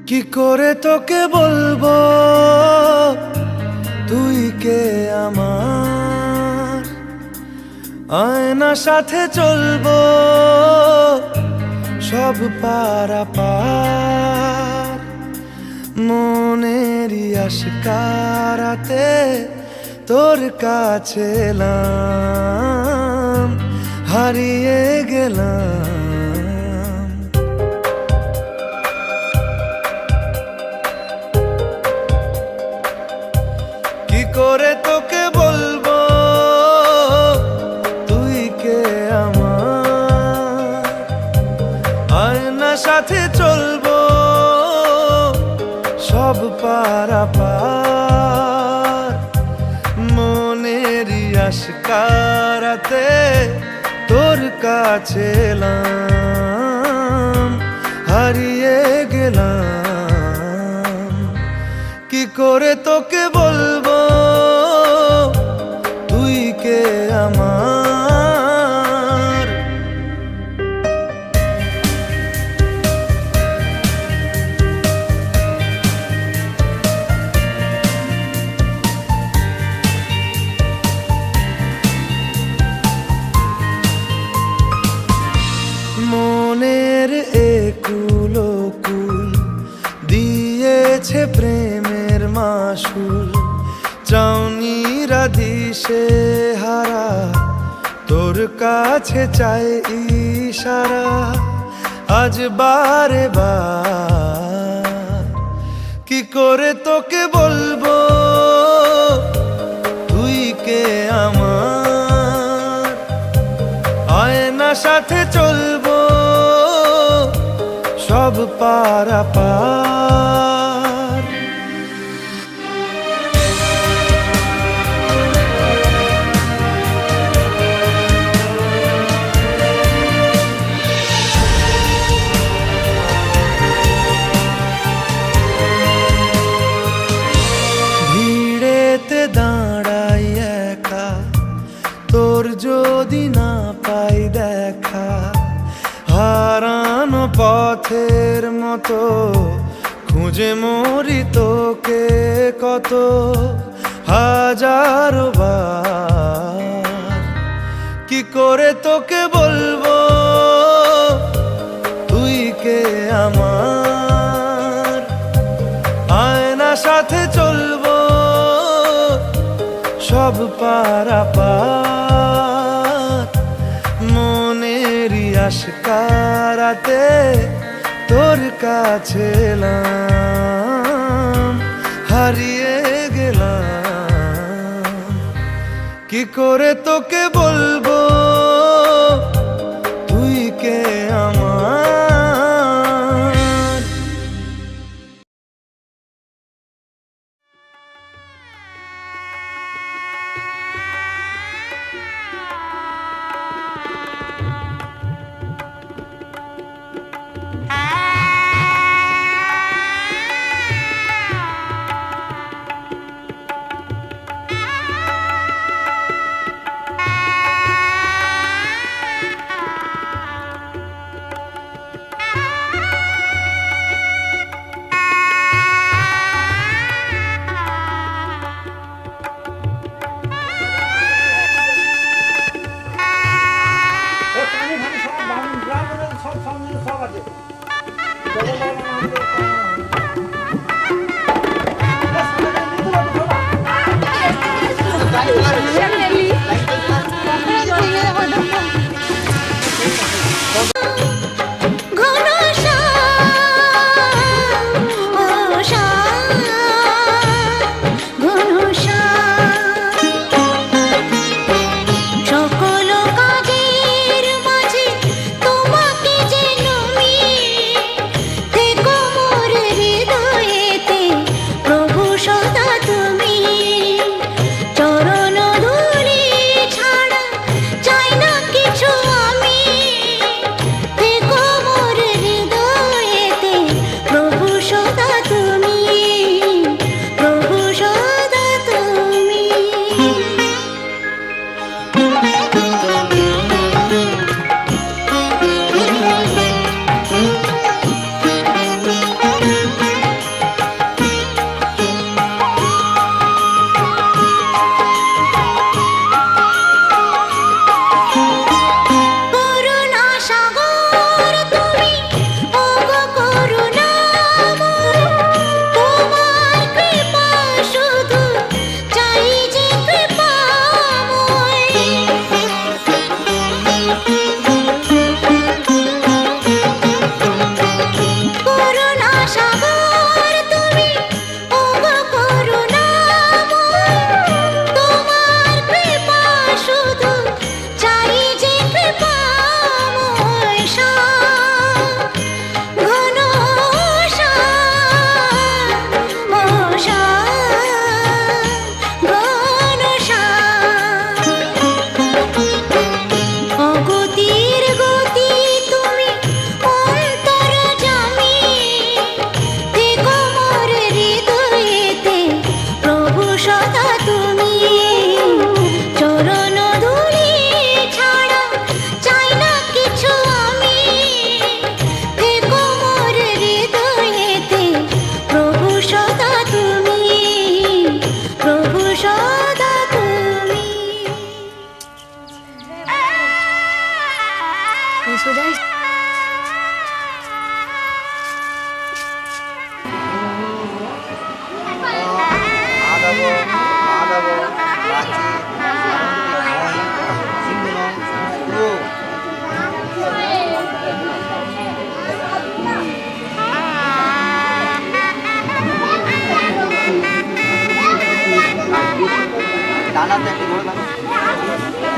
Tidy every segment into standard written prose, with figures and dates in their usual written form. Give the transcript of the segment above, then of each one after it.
কি করে তোকে বলবো তুই কে আমার, আয়না সাথে চলবো সব পারাপার, মনেরই আশকারাতে তোর কাছে এলাম, হারিয়ে গেলাম। করে তোকে বলবো তুই কে আমার, আয়না সাথে চলবো সব পারাপার। মনেরই আশকারাতে তোর কাছে এলাম, হারিয়ে গেলাম। কি করে তোকে বলবো তুই কে আমার। মনের একুলো কুল দিয়েছে প্রেমের মাসুল, চাউনিরা দিশে হারা তোর কাছে চাই ইশারা। আজ বারে বার কি করে তোকে বলবো তুই কে আমার, আয়না সাথে চলবো সব পারাপার। ভিড়েতে দাঁড়াই একা তোর যদি না পাই দেখা, হারানো পথের মতো খুঁজে মরি তোকে কত হাজারো বার। কি করে তোকে বলবো তুই কে আমার, আয়না সাথে চলবো সব পারাপার। মনেরই আশকারাতে তোর কাছে এলাম, হারিয়ে গেলাম। কি করে তোকে বলবো তুই কে আমার। ডানাতে একটু ধরে দাও।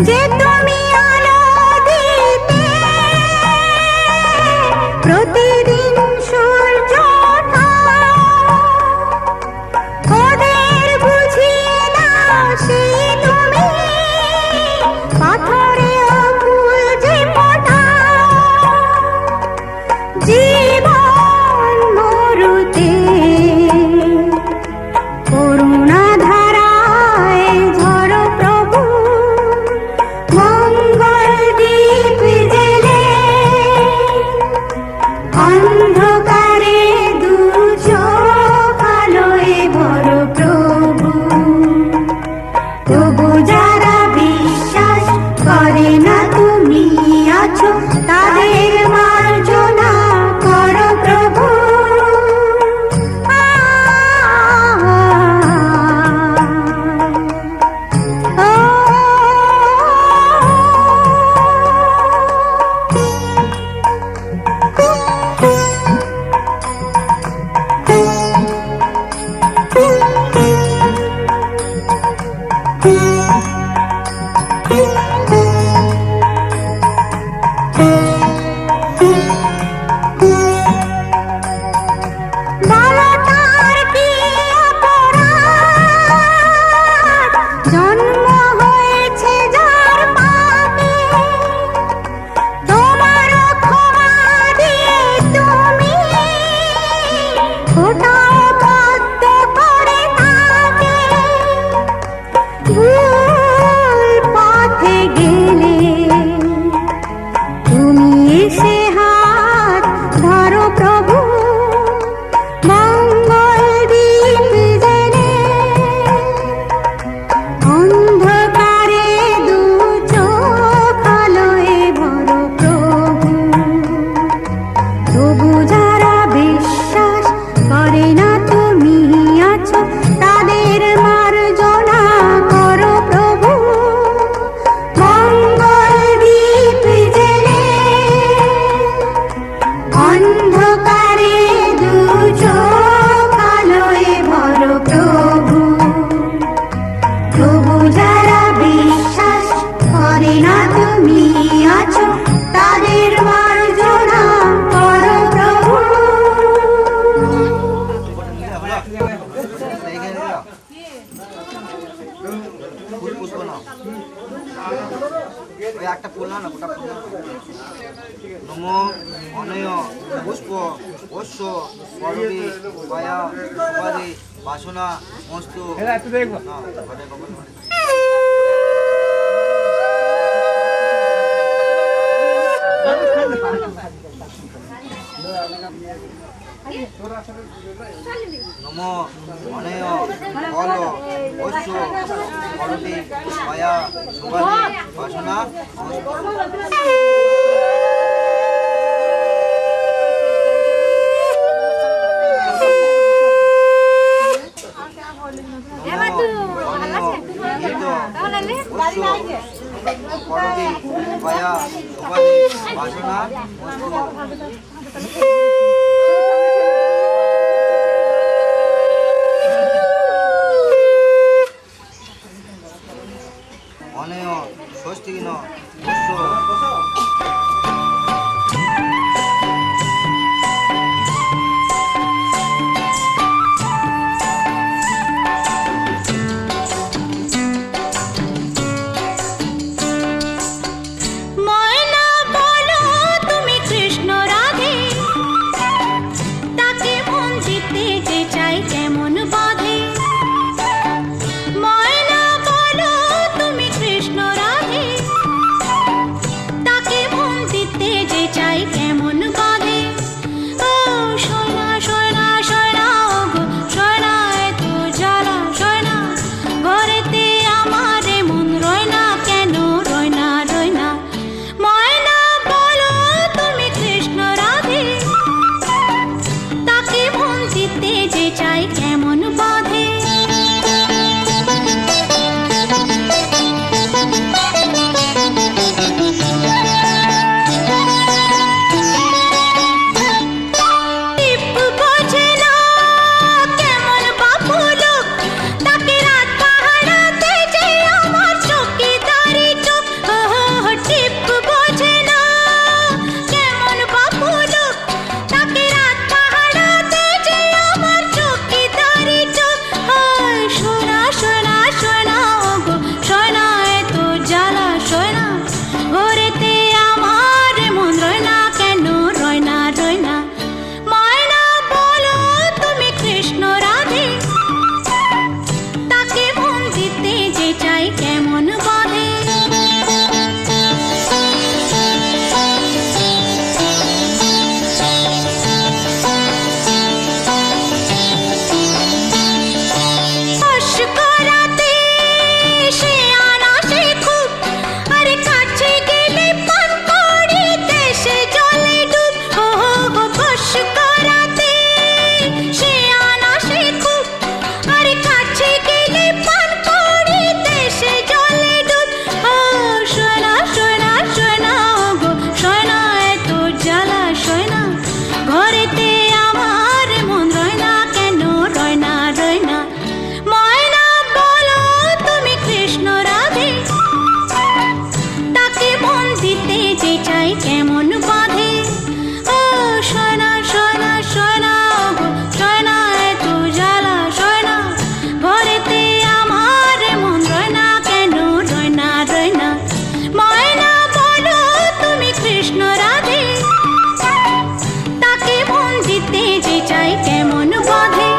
যে তুমি আলো দিতে প্রতিদিন সূর্য ওদের বুঝিয়ে দাও সেই তুমি পাথরে ফুল যে ফোটাও জীবন মরুতে করুণা ধারায় ঝরো প্রভু মঙ্গল ওই একটা ফুল না গোটা ফুল নম অনয় পুষ্প অশ্ব পরবী মায়া উপাধি বাসনা মস্তু নম অনয় ফল অশ্ব পরবী মায়া উপাধি বাসনা পরবী মায়া উপাধি বাসনা অনয় ষষ্ঠীন ময়না বলো তুমি কৃষ্ণ রাধে, তাকে মন দিতে যে চাই কেমন বাঁধে। ময়না বলো তুমি কৃষ্ণ রাধে, তাকে মন দিতে যে চাই কেমন বাঁধে। ও সোনা সোনা সোনা গো সোনা এত জ্বালা সোনা, ঘরেতে আমার মন রয় না কেন রয় না রয় না। ময়না বলো তুমি কৃষ্ণ রাধে, তাকে মন দিতে যে চাই কেমন বাঁধে। টিপ বোঝে না কেমন বাপুলো, তাকে রাত পাহারাতে যে আমার চৌকিদারি চোখ। টিপ বোঝে না কেমন বাপুলো, তাকে রাত পাহারাতে যে আমার চৌকিদারি চোখ। সোনা সোনা সোনা গো সোনা এত জ্বালা সোনা, ঘরেতে আমার মন রয় না কেন রয় না রয় না। ময়না বলো তুমি কৃষ্ণ রাধে, তাকে মন দিতে যে চাই কেমন বাঁধে। বশ করাতে সে আনাসে খুব, আরে কাছে গেলে পান করি দেশে জলে ডুব। বশ করাতে সে আনাসে খুব, আরে কাছে গেলে পান করি দেশে জলে ডুব। সোনা সোনা সোনা গো সোনা এত জ্বালা সোনা, ঘরেতে আমার মন রয় না কেন রয় না রয় না। ময়না বলো তুমি কৃষ্ণ রাধে, তাকে মন দিতে যে চাই কেমন বাঁধে। ও সোনা সোনা সোনা গো সোনা এত জ্বালা সোনা, ঘরেতে আমার মন রয় না কেন রয় না রয় না। ময়না বলো তুমি কৃষ্ণ রাধে, তাকে মন দিতে যে চাই কেমন বাঁধে।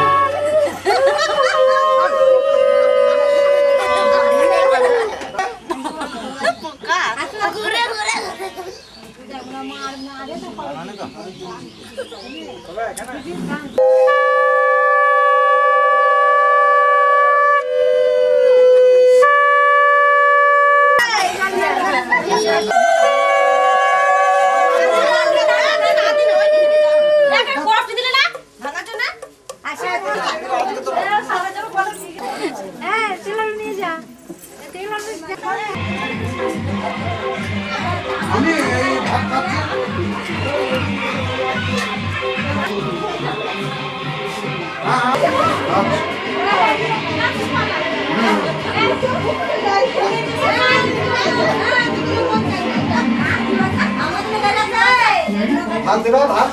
আমি এই ভাত খাচ্ছি। ভাত দেবা ভাত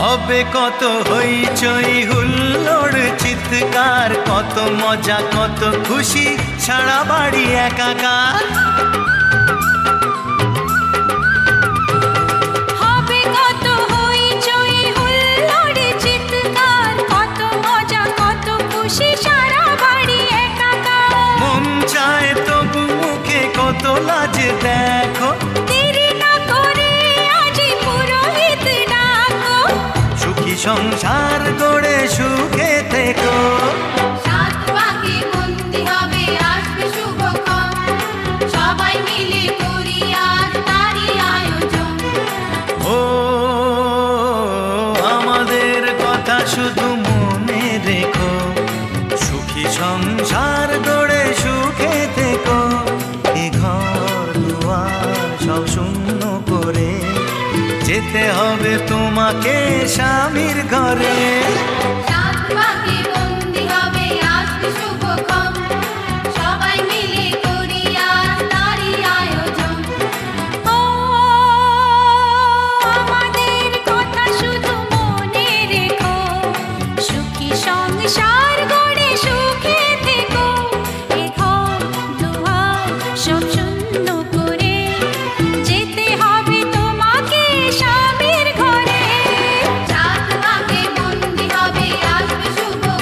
হবে কত হইচই হুল্লোড় চিৎকার, কত মজা কত খুশি, সারা বাড়ি একাকার। হবে কত হইচই হুল্লোড় চিৎকার, কত মজা কত খুশি, সারা বাড়ি একাকার। মন চায় তবু মুখে কত লাজ দেখো, দেরি না করে আজই পুরোহিত ডাকো। সুখী সংসার গড়ে সুখে থেকো। সাত পাকে বন্দি হবে আসবে শুভক্ষণ, সবাই মিলে করি আজ তারই আয়োজন। ও আমাদের কথা শুধু মনে রেখো, সুখী সংসার গড়ে সুখে থেকো। এ ঘর দুয়ার সব শূন্য করে যেতে হবে তোমাকে স্বামীর ঘরে। সাত পাকে বন্দি হবে আসবে শুভক্ষণ, সবাই মিলে করি আজ তারই আয়োজন। ও আমাদের কথা শুধু মনে রেখো, সুখী সংসার গড়ে সুখে থেকো। এ ঘর দুয়ার সব শূন্য করে যেতে হবে তোমাকে স্বামীর ঘরে। সাত পাকে বন্দি হবে আসবে শুভক্ষণ,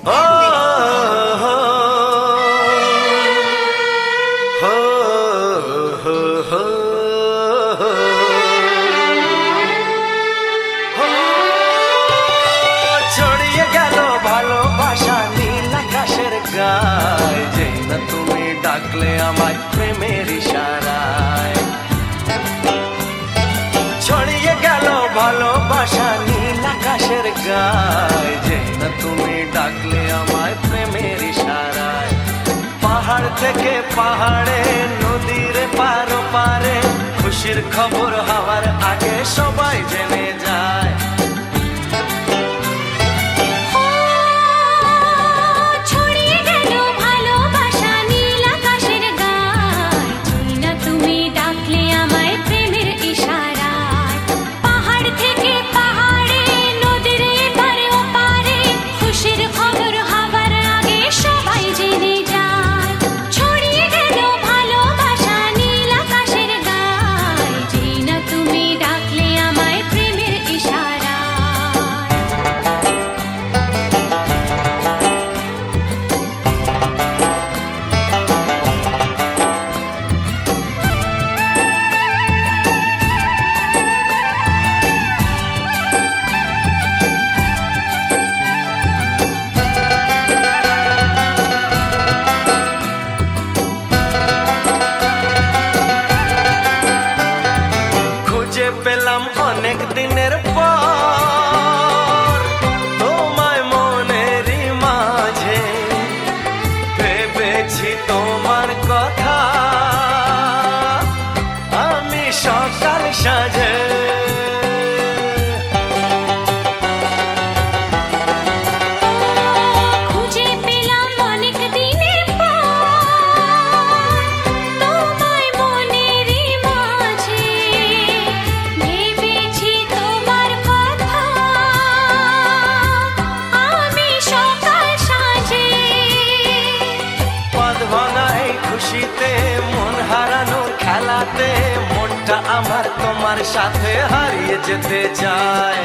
ও হো হো হো হো ছড়িয়ে গেল ভালোবাসা নীল আকাশের গায়, যেই না তুমি ডাকলে আমায় প্রেমের ইশারায়। ছড়িয়ে গেল ভালোবাসা নীল আকাশের গায়, যেই না তুমি ডাকলে আমায় প্রেমের ইশারায়। পাহাড় থেকে পাহাড়ে নদীর পার পারে খুশির খবর হওয়ার আগে সবাই জেনে যায়। ছড়িয়ে গেল ভালোবাসা নীল আকাশের গায়, যেই না তুমি ডাকলে আমায় প্রেমের ইশারায়। পাহাড় থেকে পাহাড়ে নদীর এপারে ওপারে খুশির খবর হবার আগে সবাই জেনে যায়। ছড়িয়ে গেল ভালোবাসা নীল আকাশের গায়, যেই না তুমি ডাকলে আমায় প্রেমের ইশারায়। খুঁজে পেলাম অনেক দিনের পর তোমায় মনেরই মাঝে, ভেবেছি তোমার কথা আমি সকাল সাজে। খুঁজে পেলাম অনেক দিনের পর তোমায় মনেরই মাঝে, ভেবেছি তোমার কথা আমি সকাল সাজে। পদ ভাঙাই খুশিতে মন হারানোর খেলাতে মনটা আমার তোমার সাথে হারিয়ে যেতে চায়।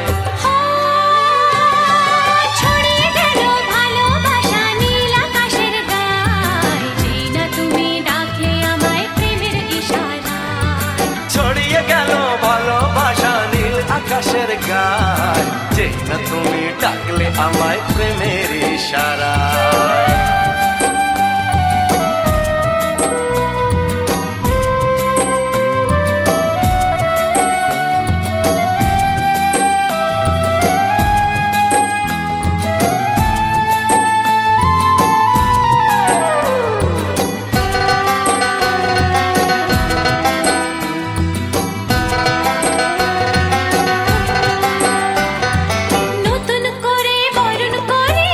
ছড়িয়ে গেল ভালোবাসা নীল আকাশের গায়, যেই না তুমি ডাকলে আমায় প্রেমের ইশারায়। ছড়িয়ে গেল ভালোবাসা নীল আকাশের গায়, যেই না তুমি ডাকলে আমায় প্রেমের ইশারায়। নতুন করে বরণ করে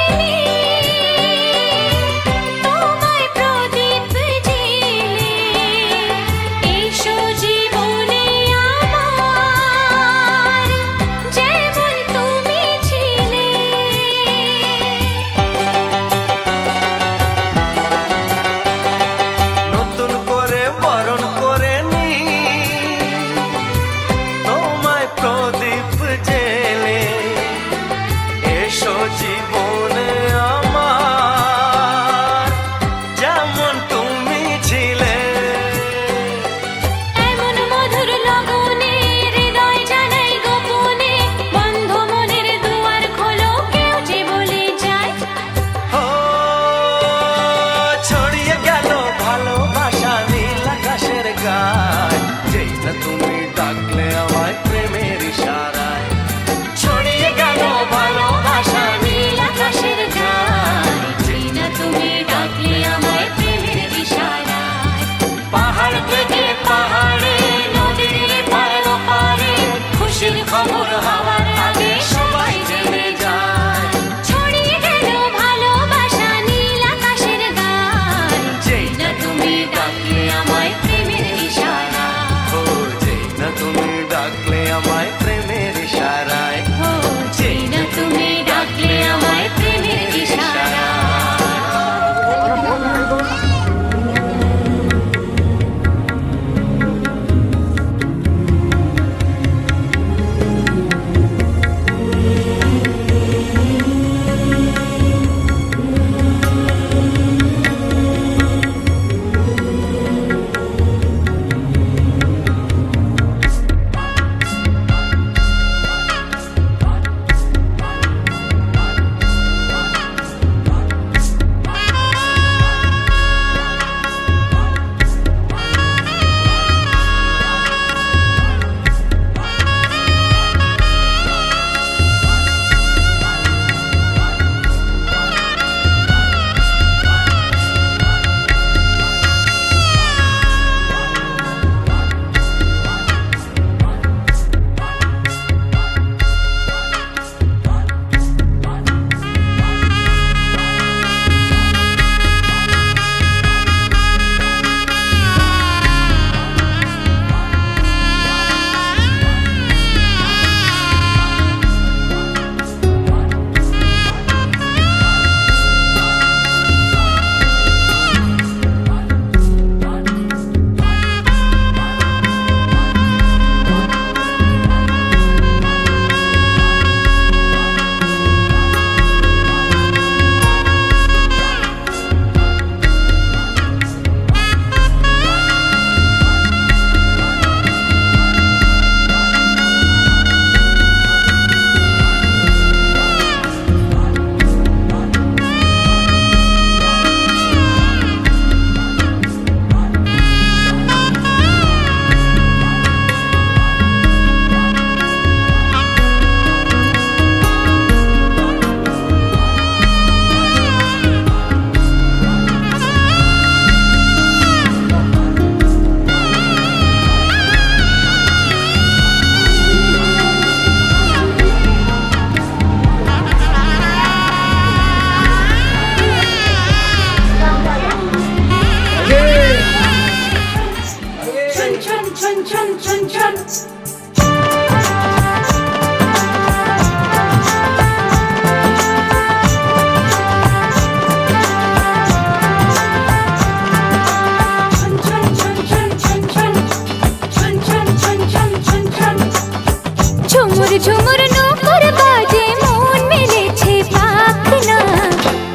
ঝুমুর ঝুমুর নূপুর বাজে মন মেলেছে পাখনা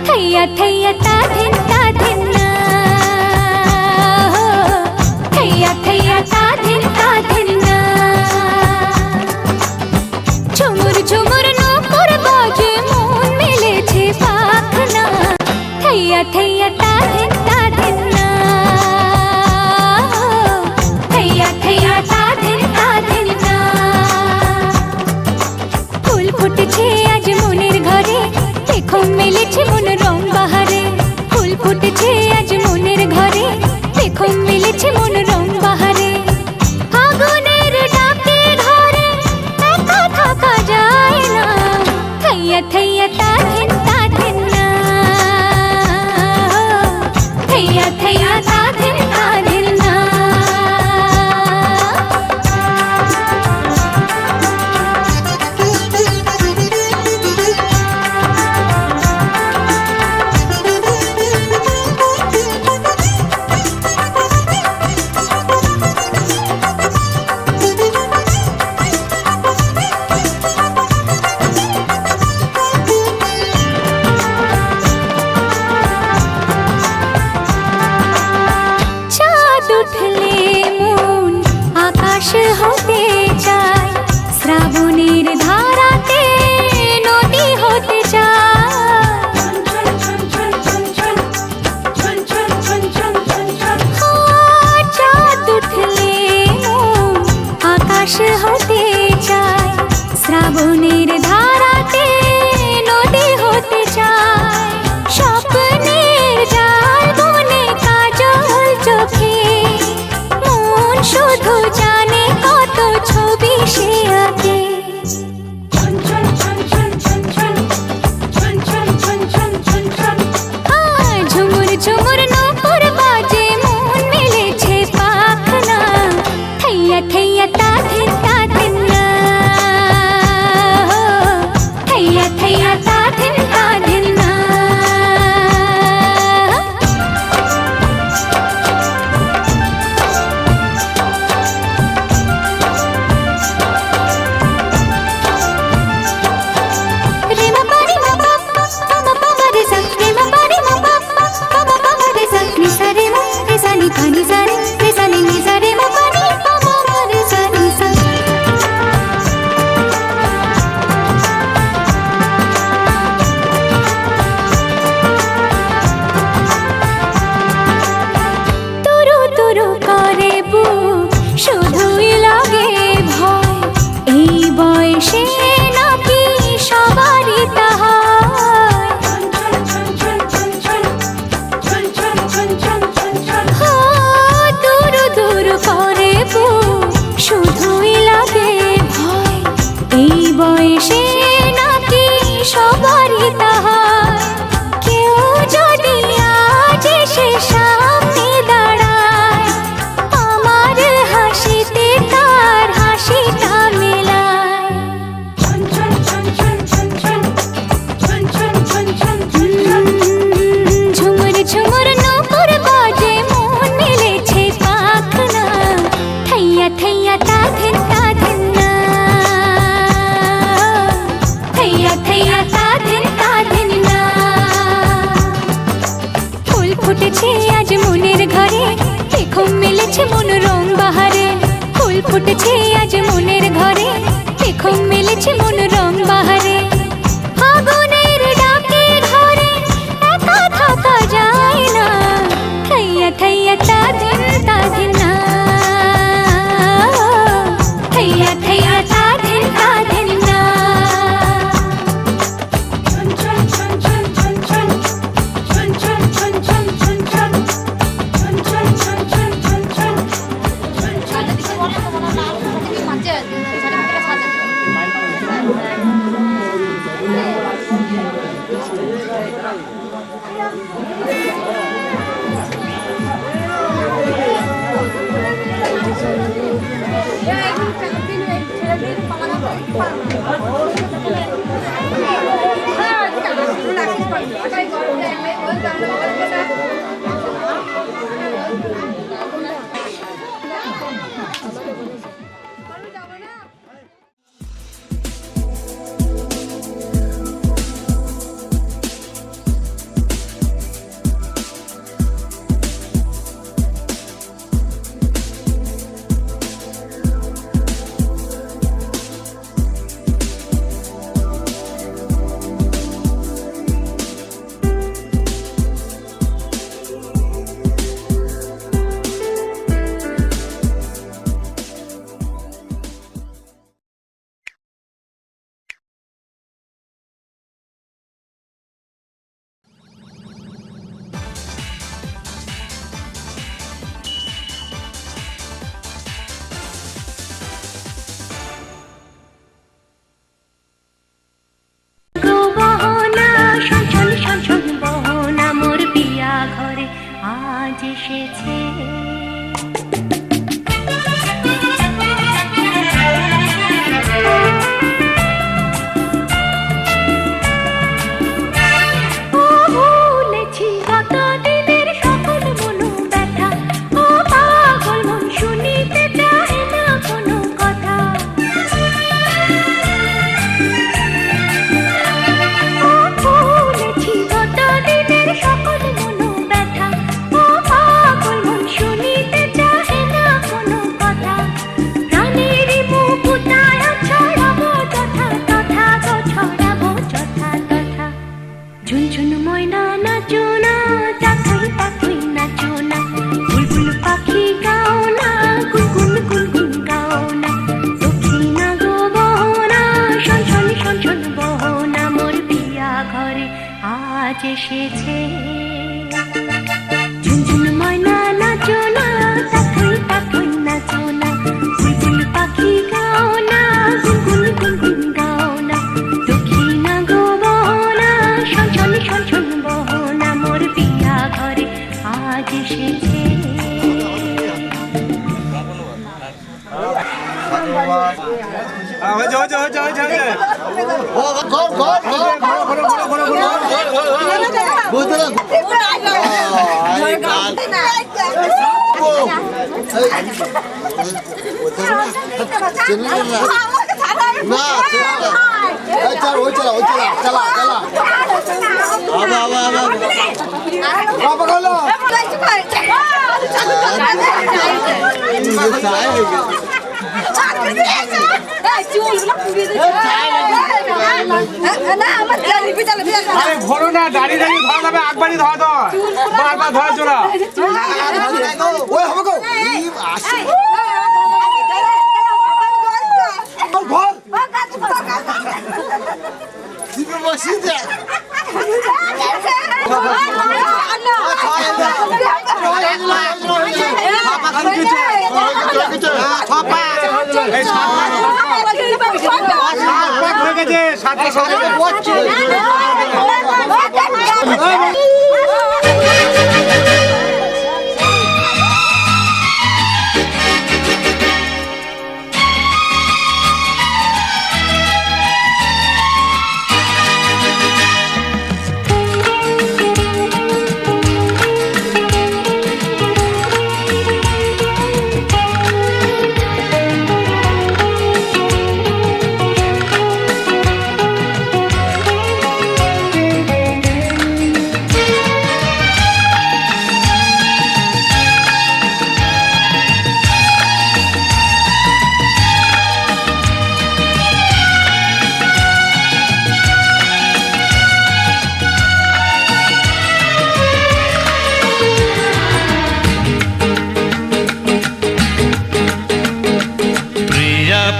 থৈয়া থৈয়া তা ধিন না থৈয়া থৈয়া তা ধিন না ঝুমুর ঝুমুর নূপুর বাজে মন মেলেছে পাখনা থৈয়া থৈয়া তা ধিন না থৈয়া থৈয়া তা ধিন না ফুল ফুটেছে আজ মনের ঘরে দেখো মেলেছে মন রং বাহারে ফুল ফুটেছে আজ মনের ঘরে দেখো মেলেছে মন রং বাহারে আগুনের ডাকে ঘরে একা থাকা যায় না থৈয়া থৈয়া তা ধিন না থৈয়া থৈয়া তা ধিন না উঠলে মন আকাশ হতে চায় শ্রাবণের ধারাতে নদী হতে চায় চাঁদ উঠলে মন আকাশ হতে চায় শ্রাবণের ধারাতে নদী হতে চায় স্বপ্নের জাল বনে কাজল চোখে শুধু জানে কত ছবি সে আঁকে ঝুমুর ঝুমুর নূপুর বাজে মন মেলেছে পাখনা থৈয়া থৈয়া তা ধিন না থৈয়া থৈয়া তা ধিন না শুধুই লাগে ভয় এই বয়সে নাকি সবারই তাহা দূর দূর করে শুধুই লাগে ভয় এই বয়সে নাকি সবারই তাহা কেউ যদি আজ এসে সামনে দাঁড়ায় আমার হাসিতে তার হাসিটা মেলায় ঝুমুর ঝুমুর নূপুর বাজে মন মেলেছে পাখনা থৈয়া থৈয়া তা ধিন না থৈয়া থৈয়া তা ধিন না ফুল ফুটেছে আজ মনের ঘরে দেখো মেলেছে মন রং বাহারে ফুল ফুটেছে আজ মনের ঘরে দেখো মেলেছে মন রং বাহারে আগুনের ডাকে ঘরে একা থাকা যায় না থৈয়া থৈয়া তা ধিন না থৈয়া থৈয়া তা ধিন না Yeah, আজ এসেছে ভুলেছি কত দিনের সকল মনো ব্যথা ও পাগল মন শুনিতে চায় না কোনো কথা ভুলেছি কত দিনের সকল মনো ব্যথা ও পাগল মন শুনিতে চায় না কোনো কথা প্রাণের মুকুতায় ছড়াবো যথা তথা গো ছড়াবো যথা তথা ঝুনঝুন ময়না নাচো না তাকাই তাকাই নাচো না বুলবুল পাখি গাও না গুনগুন গুনগুন গাও না দক্ষিণা গো বহনা শনশন শনশন বহনা মোর পিয়া ঘরে আজ এসেছে ঝুনঝুন ময়না নাচো না তাকাই তাকাই নাচো না বুলবুল পাখি গাও না গুনগুন গুনগুন গাও না দক্ষিণা গো বহনা শনশন শনশন বহনা মোর পিয়া ঘরে আজ এসেছে ঘোরো না দাঁড়িয়ে দাঁড়িয়ে ধরা যাবে একবারই ধরা ধর বারবার ধরা চলা হয়ে গেছে সাথে সাথে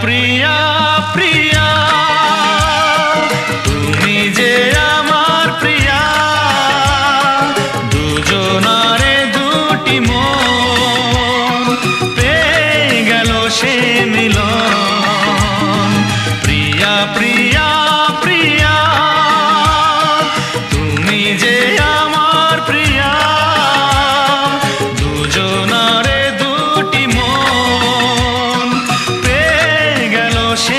প্রিয়া প্রিয়া তুমি যে আমার প্রিয়া দুজনারে দুটি মন পেয়ে গেল সে মিলন প্রিয়া প্রিয়া প্রিয়া তুমি যে আমার প্রিয়া দুজনারে দুটি মন পেয়ে গেল সে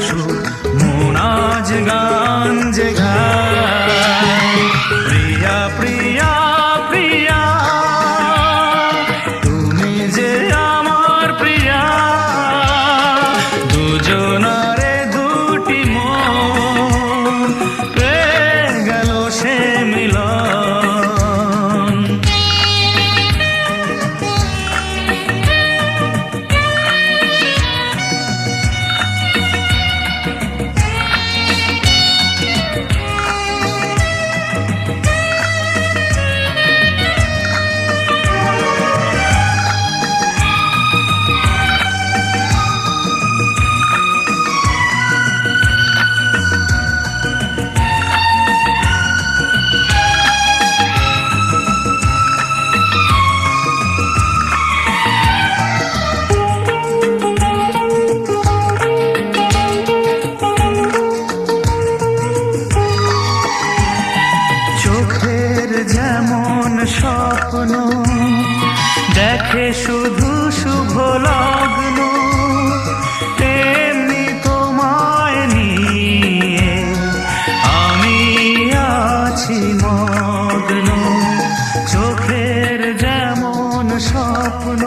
সুর মন আজ গান যে গায় প্রিয়া প্রিয়া প্রিয়া তুমি যে আমার প্রিয়া দুজনারে দুটি মন পেয়ে গেল সে মিলন চোখের যেমন স্বপ্ন দেখে শুধু শুভ লগ্ন তেমনি তোমায় নিয়ে আমি আছি মগ্ন চোখের যেমন স্বপ্ন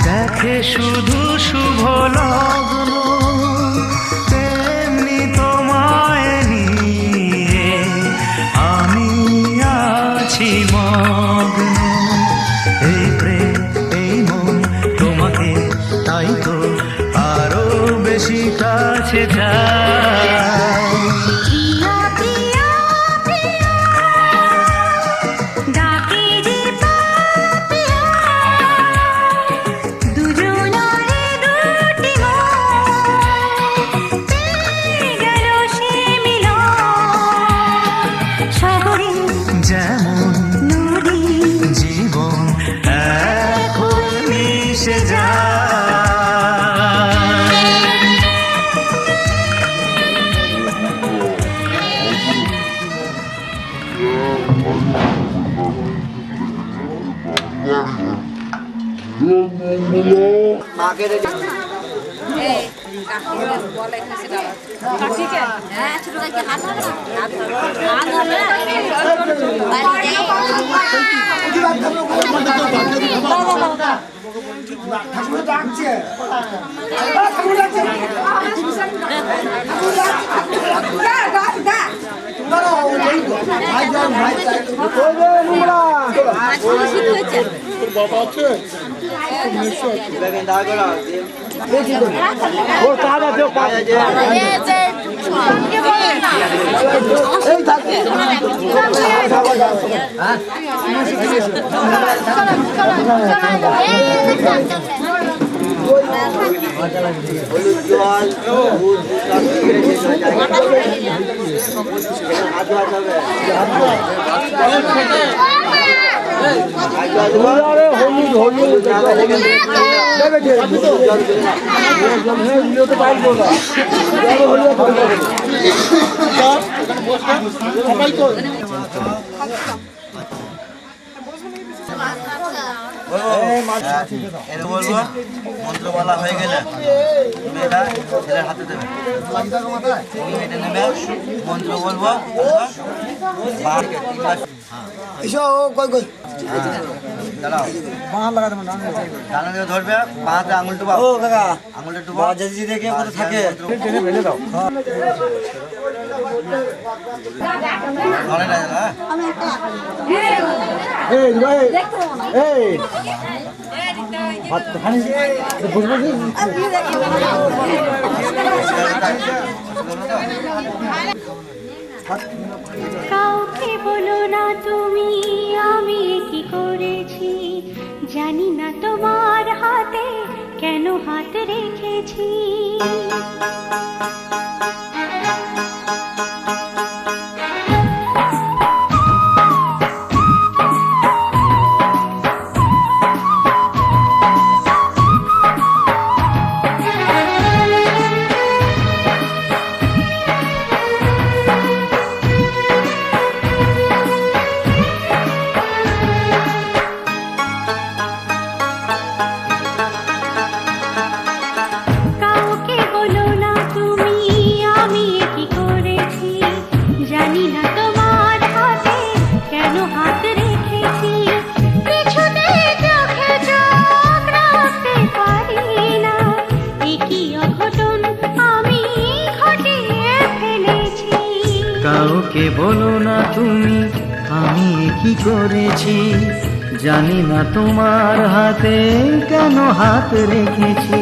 দেখে শুধু শুভ লগ্ন তেমনি তোমায় নিয়ে আমি আছি মগ্ন এই প্রেম এই মন তোমাকে তাই তো আরো বেশি কাছে যায় প্রিয়া প্রিয়া প্রিয়া ডাকে যে পাপিয়া দুজনারে দুটি মন পেয়ে গেল সে মিলন শহরে যেমন নদী জীবন এখন মিশে যায় মাকে রেডি হলুদ জল দুধ হাত ধোয়া হবে বলবো মন্ত্র বলা হয়ে গেলে তুমি এটা ছেলের হাতে দেবে তুমি এটা নেবে মন্ত্র বলবো দাঁড়াও ডানা দিয়ে ধরবে পাঁচটা আঙুল টুবা আঙুলটা টুবা দেখে থাকে ধরে না কাউকে বলো না তুমি আমি কি করেছি জানি না তোমার হাতে কেন হাত রেখেছি কাউকে বলো না করেছি, জানি না তোমার হাতে কেন হাত রেখেছি।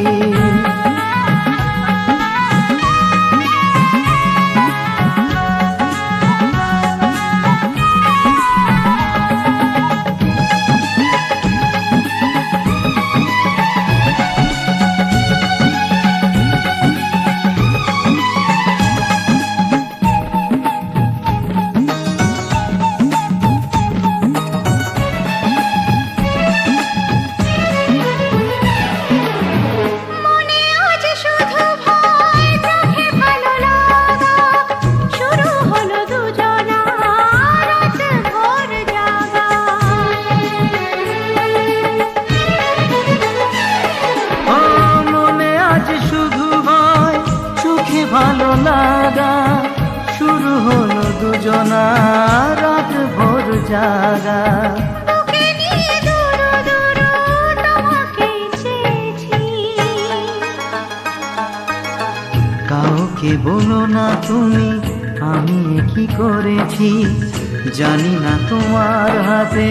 মনে আজ শুধু ভয়, চোখে ভালো লাগা, শুরু হলো দুজনা রাত ভোর জাগা। ও মনে আজ শুধু ভয়, চোখে ভালো লাগা, শুরু হলো দুজনা রাত ভোর জাগা। তোকে নিয়ে দূর দূর তোমাকে চেয়েছি। কাউকে বলো না তুমি আমি কি করেছি, জানি না তোমার হাতে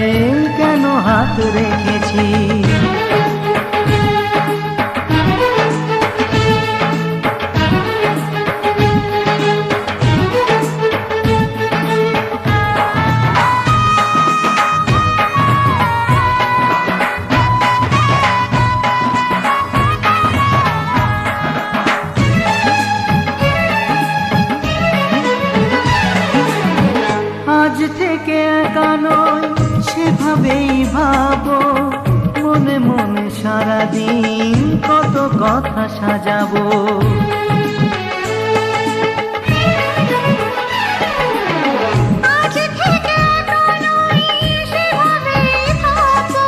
কেন হাত রেখেছি। আজ থেকে একা নয় সেভাবেই ভাবো, মনে মনে সারাদিন কত কথা সাজাবো। আজ থেকে একা নই সেভাবেই থাকবো,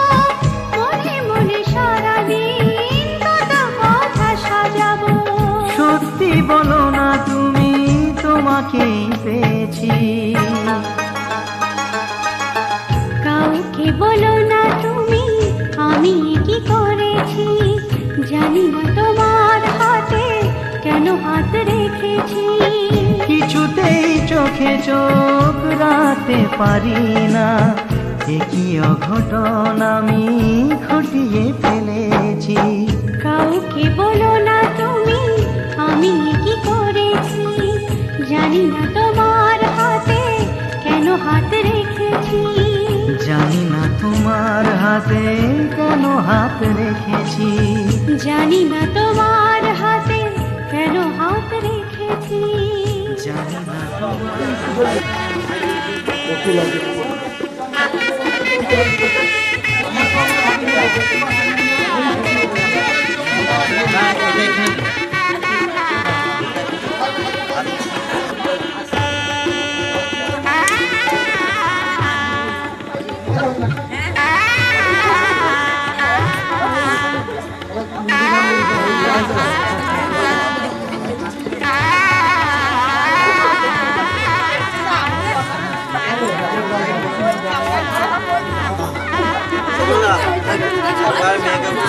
মনে মনে সারাদিন কত কথা সাজাবো। সত্যি বলো না তুমি তোমাকেই পেয়েছি। কাউকে বলো না তুমি আমি কি করেছি, জানি না তোমার হাতে কেন হাত রেখেছি। কিছুতেই চোখে চোখ রাখতে পারি না, একই অঘটন আমি ঘটিয়ে ফেলেছি। কাউকে বলো না তুমি আমি কি করেছি, জানি না তোমার হাতে কেন হাত রেখেছি। জানি না তোমার হাতে কেন হাত রেখেছি। জানি না তোমার হাতে কেন হাত রেখেছি। জানি না সবার মেয়েকে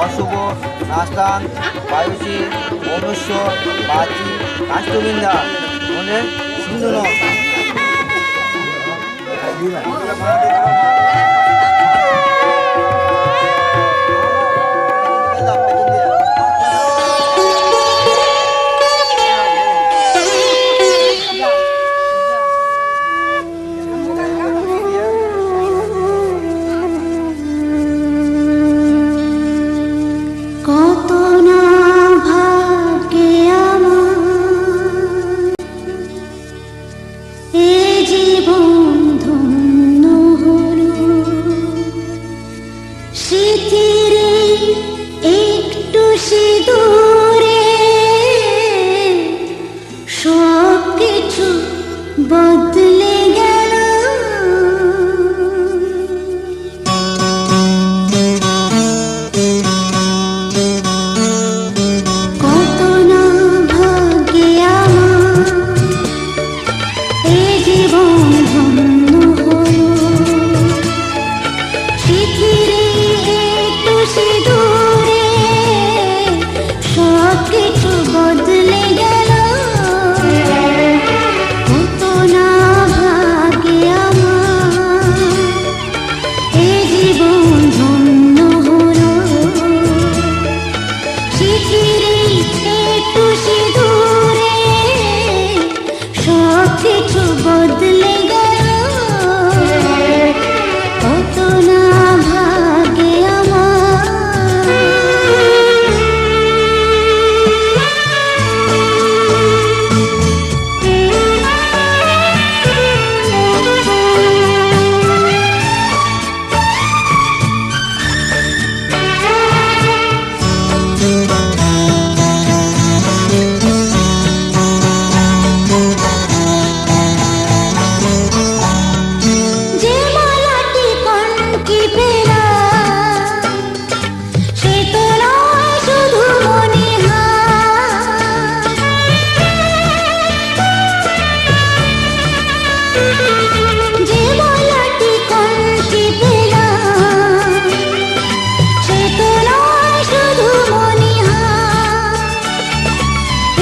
অশুভ নাস্তান বায়ুষী মনুষ্য বাচি কাষ্টবিন্দা মনে সিন্ধু বদলে গেল। কত না ভাগ্যে আমার এ জীবন ধন্য হলো। পৃথিবী একটু সিঁদুরে সব কিছু বদলে গেল। কত না ভাগ্যে আমার এ জীবন ধন্য হলো। পৃথিবী একটু সিঁদুরে সব কিছু বদলে গেল। কত না ভাগ্যে যে মালাটি কনকি পেলা সে তো নয় শুধু মনিহার। যে মালাটি কনকি পেলা সে তো নয় শুধু মনিহার।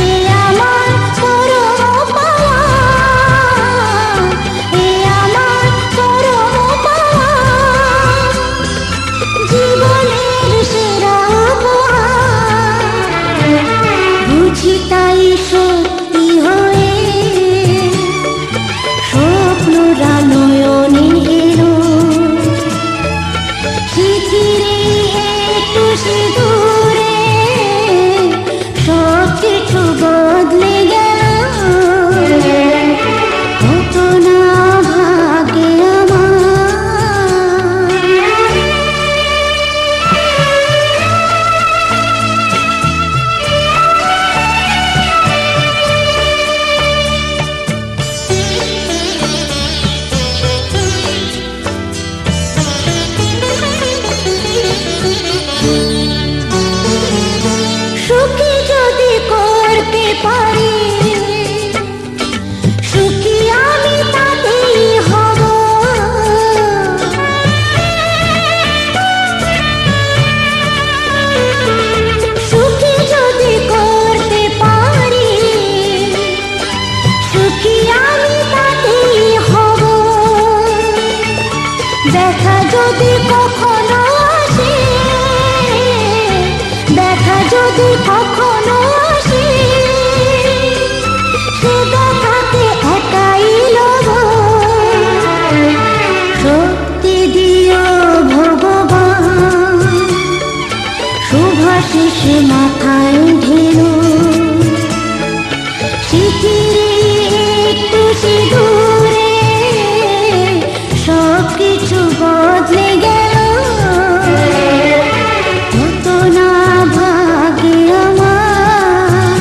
এ আমার পরম পাওয়া, এ আমার পরম পাওয়া, জীবনের সেরা উপহার। বুঝি তাই সত্যি হয়ে স্বপ্নরা নয়নে এলো। পৃথিবী একটু সিঁদুরে সব কিছু বদলে গেল। কত না ভাগ্যে সুখী যদি করতে পারি, সুখী আমি তাতেই হব। সুখী যদি করতে পারি, সুখী আমি তাতেই হব। দেখা যদি কখনো আসে, দেখা যদি কখনো আসে, সে দেখাতে একাই লব। শক্তি দিও ভগবান, শুভাশিস মাথায় ঢেলো। পৃথিবী একটু সিঁদুরে সব কিছু বদলে গেল। কত না ভাগ্যে আমার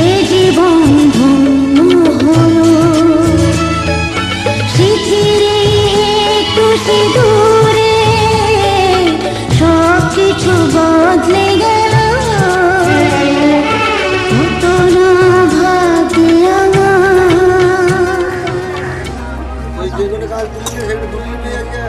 এ জীবন ধন্য হলো। পৃথিবী একটু সিঁদুরে সব কিছু বদলে গেল। কত না ভাগ্যে আমার। যেগুলো কাজ তুলছি সেগুলো তুলে নিয়ে আজকে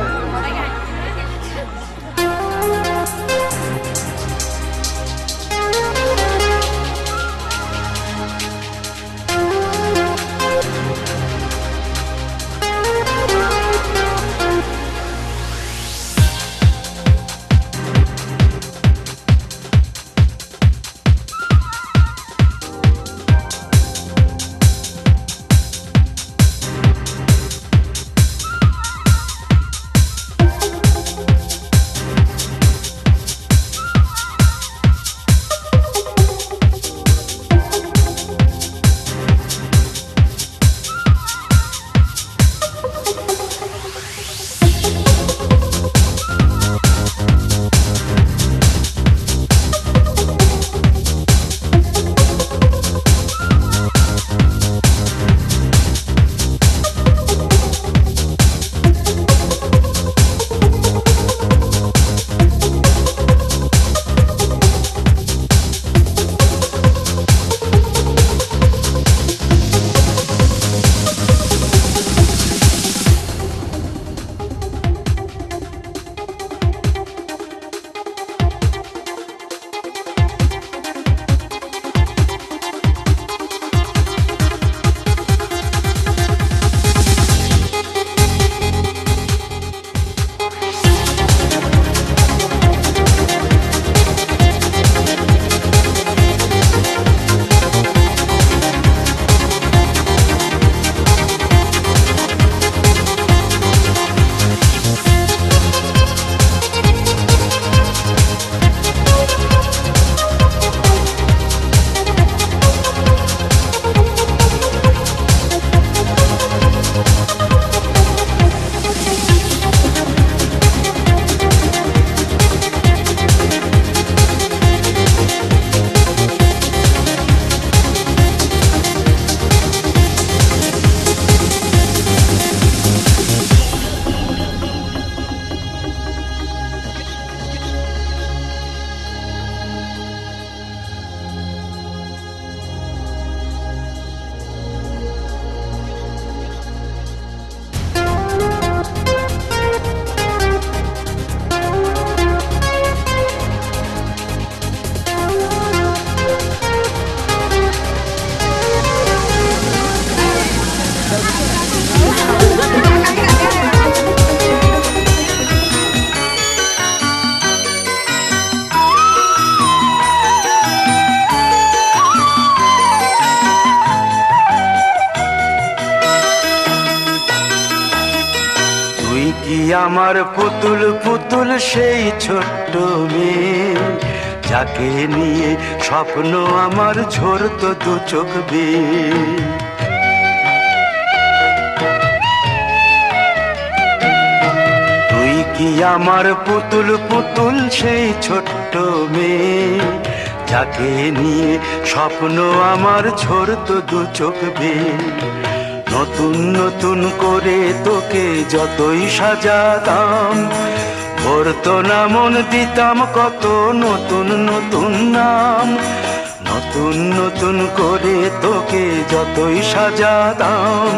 আমার পুতুল পুতুল সেই ছোট্ট মেয়ে, যাকে নিয়ে স্বপ্ন আমার ঝরতো দু চোখ বেয়ে। তুই কি আমার পুতুল পুতুল সেই ছোট্ট মেয়ে, যাকে নিয়ে স্বপ্ন আমার ঝরতো দু চোখ বেয়ে। নতুন নতুন করে তোকে যতই সাজাতাম, ভরতো না মন, দিতাম কত নতুন নতুন নাম। নতুন নতুন করে তোকে যতই সাজাতাম,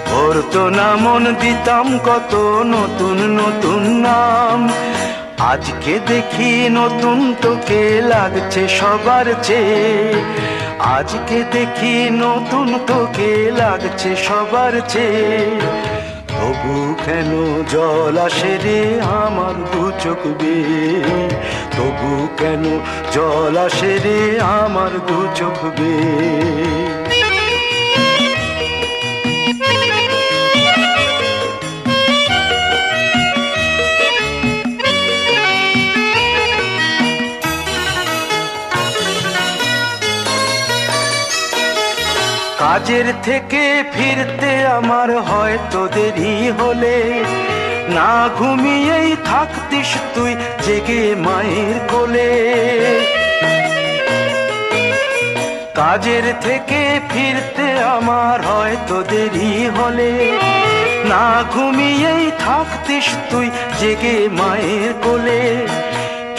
ভরতো না মন, দিতাম কত নতুন নতুন নাম। আজকে দেখি নতুন তোকে লাগছে সবার চেয়ে, আজকে দেখি নতুন তোকে লাগছে সবার চেয়ে। তবু কেন জল আসে রে আমার দু চোখ বেয়ে, তবু কেন জল আসে রে আমার দু চোখ বেয়ে। কাজের থেকে ফিরতে আমার হয়তো দেরি হলে, না ঘুমিয়েই থাকতিস তুই জেগে মায়ের কোলে। কাজের থেকে ফিরতে আমার হয়তো দেরি হলে, না ঘুমিয়েই থাকতিস তুই জেগে মায়ের কোলে।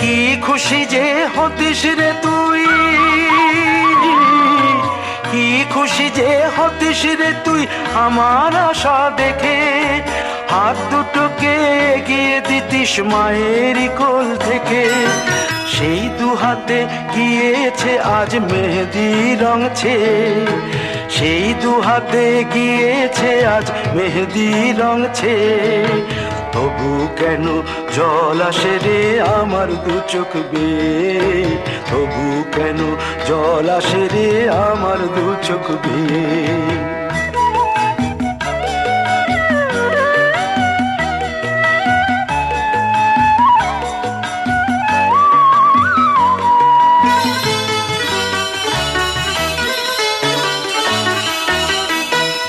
কি খুশি যে হতিস রে তুই, কি খুশি যে হতিস রে তুই আমার আশা দেখে। হাত দুটোকে এগিয়ে দিতিস মায়ের কোল থেকে, সেই দু হাতে গিয়েছে আজ মেহেদি রং ছেয়ে। সেই দু হাতে গিয়েছে আজ মেহেদি রং ছেয়ে। তবু কেন জল আসে রে আমার দু চোখ বেয়ে, তবু কেন জল আসে রে আমার দু চোখ বেয়ে।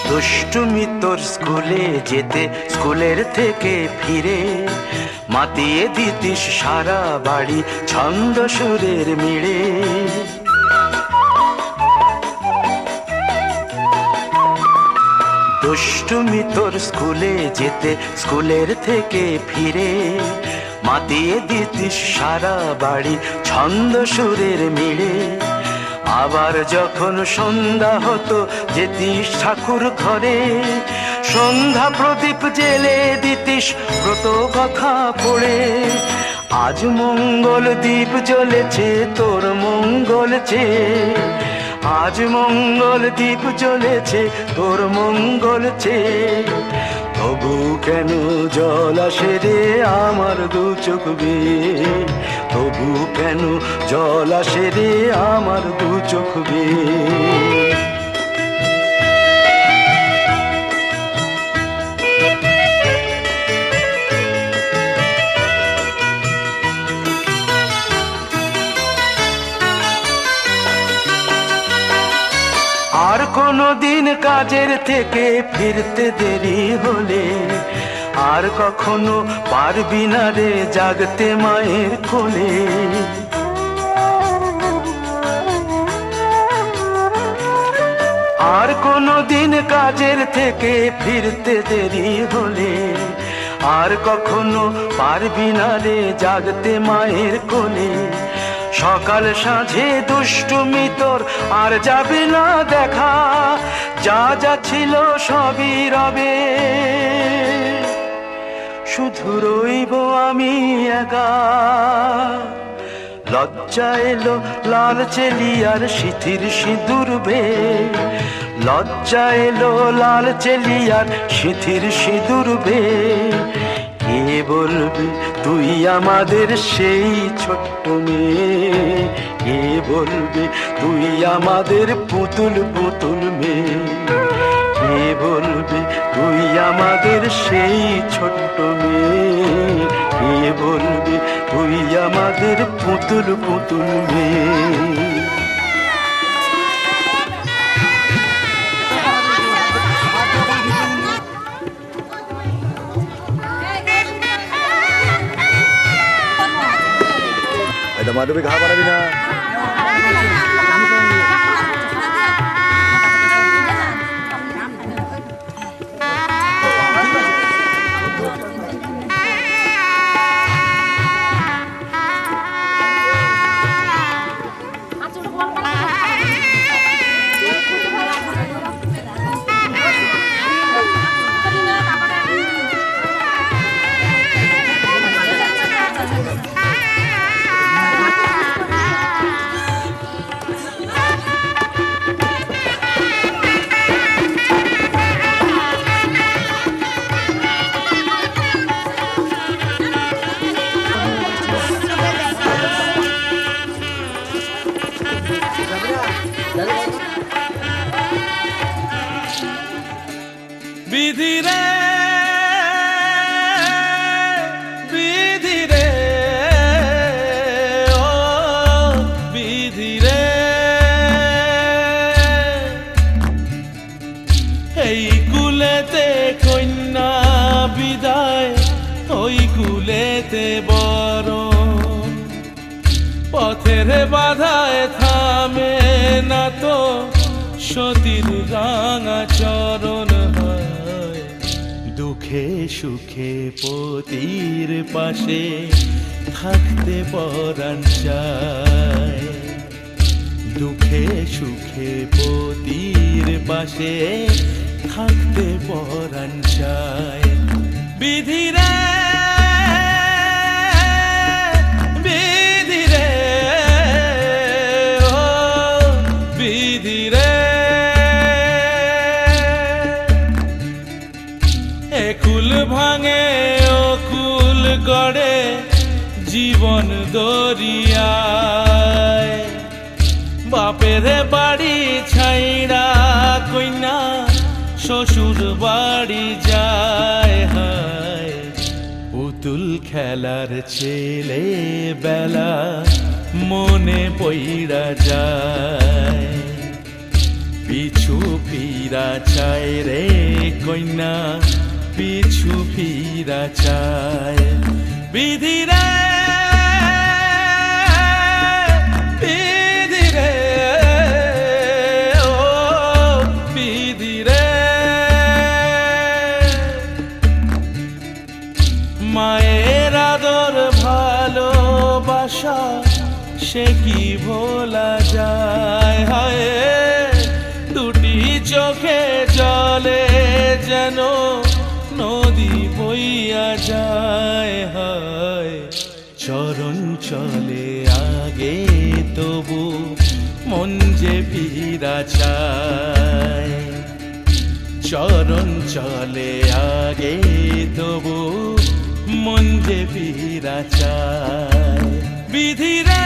দুষ্টুমি তোর স্কুলে যেতে, স্কুলের থেকে ফিরে মাতিয়ে দিতিস সারা বাড়ি ছন্দ সুরের মিড়ে। দুষ্টুমি তোর স্কুলে যেতে, স্কুলের থেকে ফিরে মাতিয়ে দিতিস সারা বাড়ি ছন্দ সুরের মিড়ে। আবার যখন সন্ধ্যা হতো যেতিস ঠাকুর ঘরে, সন্ধ্যা প্রদীপ জেলে দিতিস ব্রত কথা পড়ে। আজ মঙ্গল দ্বীপ জ্বলেছে তোর মঙ্গল চেয়ে, আজ মঙ্গল দ্বীপ জ্বলেছে তোর মঙ্গল চেয়ে। তবু কেন জল আসে রে আমার দু চোখ বেয়ে, তবু কেন জল আসে রে আমার দু চোখ বেয়ে। আর কোনো দিন কাজের থেকে ফিরতে দেরি হলে, আর কখনো পারবি না রে জাগতে মায়ের কোলে। আর কোনো দিন কাজের থেকে ফিরতে দেরি হলে, আর কখনো পারবি না রে জাগতে মায়ের কোলে। সকাল সাঁঝে দুষ্টুমি তোর আর যাবে না দেখা, যা যা ছিল সবই রবে, শুধু রইব আমি একা। লজ্জা এলো লাল চেলিয়ার সিথির সিঁদুর বেয়ে, লজ্জা এলো লাল চেলিয়ার সিথির সিঁদুর বেয়ে। কে বলবি তুই আমাদের সেই ছোট্ট মেয়ে, কে বলবি তুই আমাদের পুতুল পুতুল মেয়ে, কে বলবি তুই আমাদের সেই ছোট্ট মেয়ে, কে বলবে তুই আমাদের পুতুল পুতুল মেয়ে। মাধবী ঘা বানাবি না। বিধি রে বিধি রে ও বিধি রে, এই কুলেতে কন্যা বিদায়, ওই কুলেতে বরণ, পথের বাধায় থামে না তো সতীর রাঙা চরণ। দুঃখে সুখে পতির পাশে থাকতে পরাণ চায়, দুঃখে সুখে পতির পাশে থাকতে পরাণ চায়। বিধি রে বিধি রে ও বিধি রে, একুল ভাঙে অকুল গড়ে জীবন দরিয়ায়, বাপের বাড়ি ছাইড়া কইনা শ্বশুর বাড়ি যায়। হায় পুতুল খেলার ছেলে বেলা মনে পইড়া যায়, পিছু ফিরা চায় রে কইনা পিছু ফিরা চায়। বিধি রে বিধি রে ও বিধি রে, মায়ের আদর ভালোবাসা সে কি ভোলা যায়। হায় দুটি চোখে জলে যেন নদী বইয়া যায়। হায় চরণ চলে আগে তবু মন যে ফিরা চায়, চরণ চলে আগে তবু মন যে ফিরা চায়। বিধি রে